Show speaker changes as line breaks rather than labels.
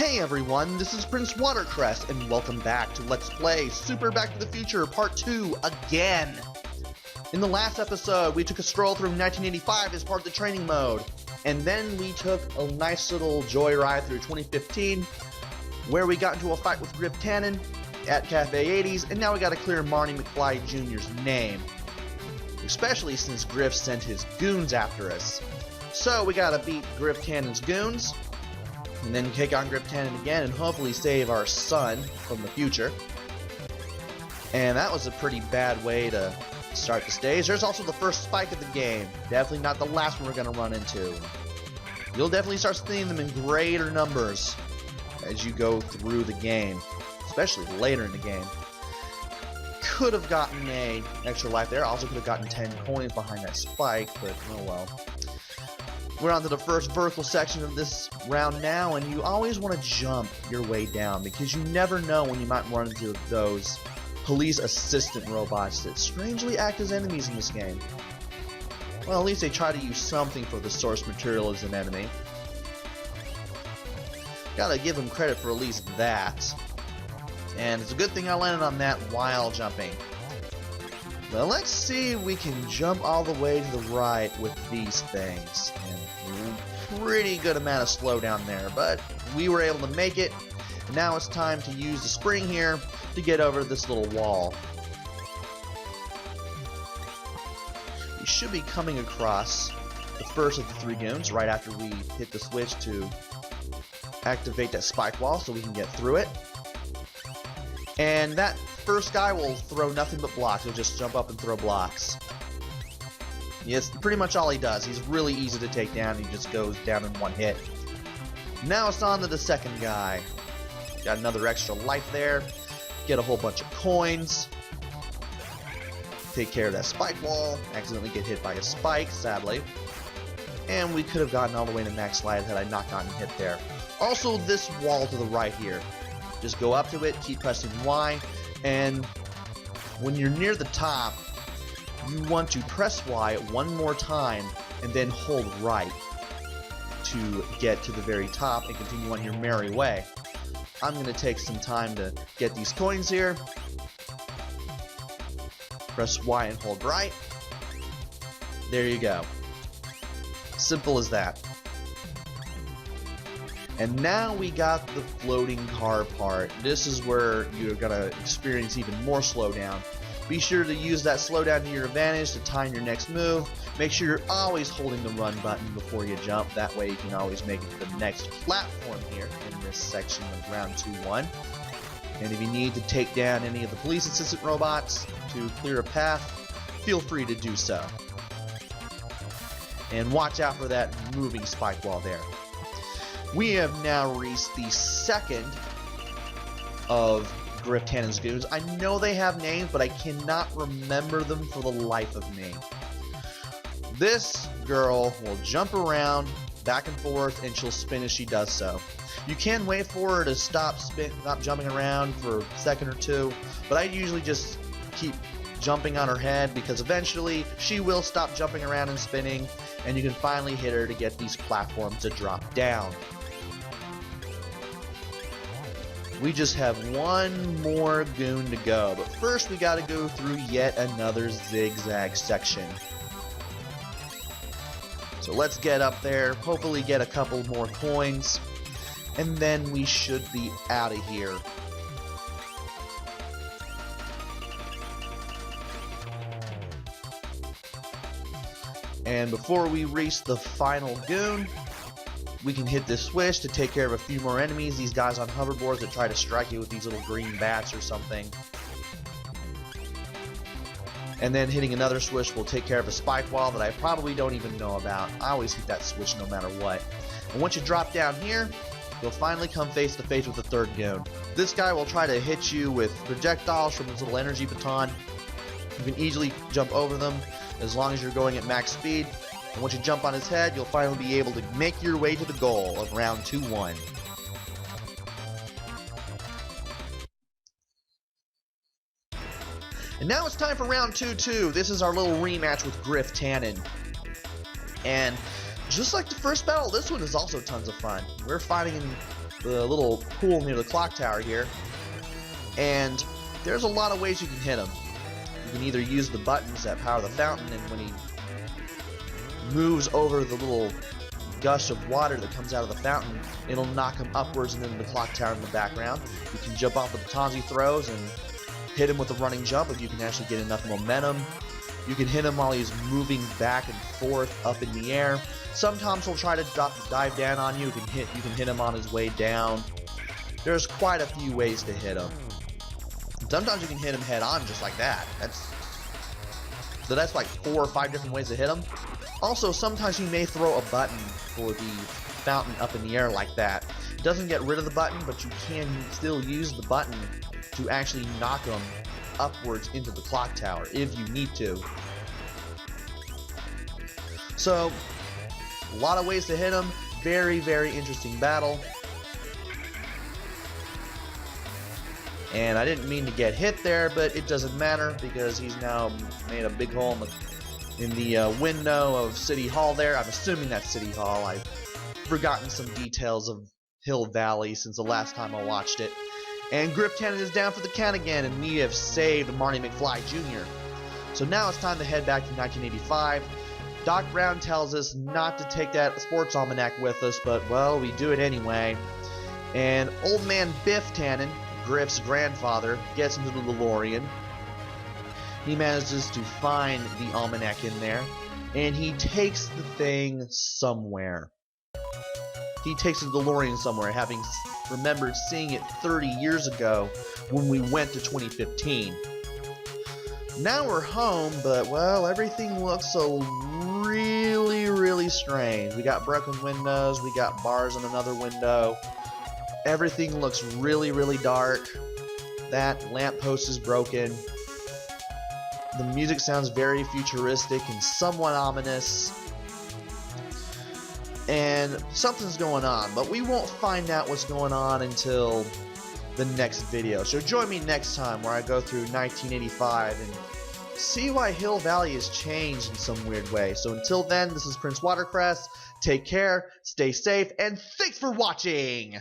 Hey everyone, this is Prince Watercrest, and welcome back to Let's Play Super Back to the Future Part 2 again! In the last episode, we took a stroll through 1985 as part of the training mode, and then we took a nice little joyride through 2015, where we got into a fight with Griff Tannen at Cafe 80s, and now we gotta clear Marty Jr.'s name. Especially since Griff sent his goons after us. So we gotta beat Griff Tannen's goons, and then take on Griff Tannen again and hopefully save our son from the future. And that was a pretty bad way to start the stage. There's also the first spike of the game. Definitely not the last one we're going to run into. You'll definitely start seeing them in greater numbers as you go through the game, especially later in the game. Could have gotten an extra life there. Also could have gotten 10 coins behind that spike, but oh well. We're on to the first vertical section of this round now, and you always want to jump your way down because you never know when you might run into those police assistant robots that strangely act as enemies in this game. Well, at least they try to use something for the source material as an enemy. Gotta give them credit for at least that. And it's a good thing I landed on that while jumping. Well, let's see if we can jump all the way to the right with these things. And pretty good amount of slowdown there, but we were able to make it. And now it's time to use the spring here to get over this little wall. We should be coming across the first of the three goons right after we hit the switch to activate that spike wall so we can get through it. And that first guy will throw nothing but blocks. He'll just jump up and throw blocks. Yes, pretty much all he does. He's really easy to take down. He just goes down in one hit. Now it's on to the second guy. Got another extra life there. Get a whole bunch of coins. Take care of that spike wall. Accidentally get hit by a spike, sadly. And we could have gotten all the way to max life had I not gotten hit there. Also, this wall to the right here. Just go up to it, keep pressing Y, and when you're near the top, you want to press Y one more time and then hold right to get to the very top and continue on your merry way. I'm going to take some time to get these coins here. Press Y and hold right. There you go. Simple as that. And now we got the floating car part. This is where you're going to experience even more slowdown. Be sure to use that slowdown to your advantage to time your next move. Make sure you're always holding the run button before you jump. That way you can always make it to the next platform here in this section of round 2-1. And if you need to take down any of the police assistant robots to clear a path, feel free to do so. And watch out for that moving spike wall there. We have now reached the second of Griff Tannen's goons. I know they have names, but I cannot remember them for the life of me. This girl will jump around back and forth, and she'll spin as she does so. You can wait for her to stop jumping around for a second or two, but I usually just keep jumping on her head because eventually she will stop jumping around and spinning, and you can finally hit her to get these platforms to drop down. We just have one more goon to go, but first we gotta go through yet another zigzag section. So let's get up there, hopefully get a couple more coins, and then we should be out of here. And before we reach the final goon, we can hit this switch to take care of a few more enemies. These guys on hoverboards that try to strike you with these little green bats or something. And then hitting another switch will take care of a spike wall that I probably don't even know about. I always hit that switch no matter what. And once you drop down here, you'll finally come face to face with the third goon. This guy will try to hit you with projectiles from his little energy baton. You can easily jump over them as long as you're going at max speed. And once you jump on his head, you'll finally be able to make your way to the goal of round 2-1. And now it's time for round 2-2. This is our little rematch with Griff Tannen. And just like the first battle, this one is also tons of fun. We're fighting in the little pool near the clock tower here. And there's a lot of ways you can hit him. You can either use the buttons that power the fountain, and when he moves over the little gush of water that comes out of the fountain, it'll knock him upwards and into the clock tower in the background. You can jump off the batons he throws and hit him with a running jump if you can actually get enough momentum. You can hit him while he's moving back and forth up in the air. Sometimes he'll try to dive down on you. You can hit him on his way down. There's quite a few ways to hit him. Sometimes you can hit him head on just like that. That's like 4 or 5 different ways to hit him. Also, sometimes you may throw a button for the fountain up in the air like that. It doesn't get rid of the button, but you can still use the button to actually knock him upwards into the clock tower if you need to. So, a lot of ways to hit him. Very, very interesting battle. And I didn't mean to get hit there, but it doesn't matter because he's now made a big hole in the window of City Hall there. I'm assuming that's City Hall. I've forgotten some details of Hill Valley since the last time I watched it. And Griff Tannen is down for the count again, and we have saved Marty McFly Jr. So now it's time to head back to 1985. Doc Brown tells us not to take that sports almanac with us, but, well, we do it anyway. And old man Biff Tannen, Griff's grandfather, gets into the DeLorean. He manages to find the almanac in there, and he takes the thing somewhere. He takes the DeLorean somewhere, having remembered seeing it 30 years ago when we went to 2015. Now we're home, but, well, everything looks so really, really strange. We got broken windows, we got bars on another window. Everything looks really, really dark. That lamppost is broken. The music sounds very futuristic and somewhat ominous. And something's going on, but we won't find out what's going on until the next video. So join me next time where I go through 1985 and see why Hill Valley has changed in some weird way. So until then, this is Prince Watercress. Take care, stay safe, and thanks for watching!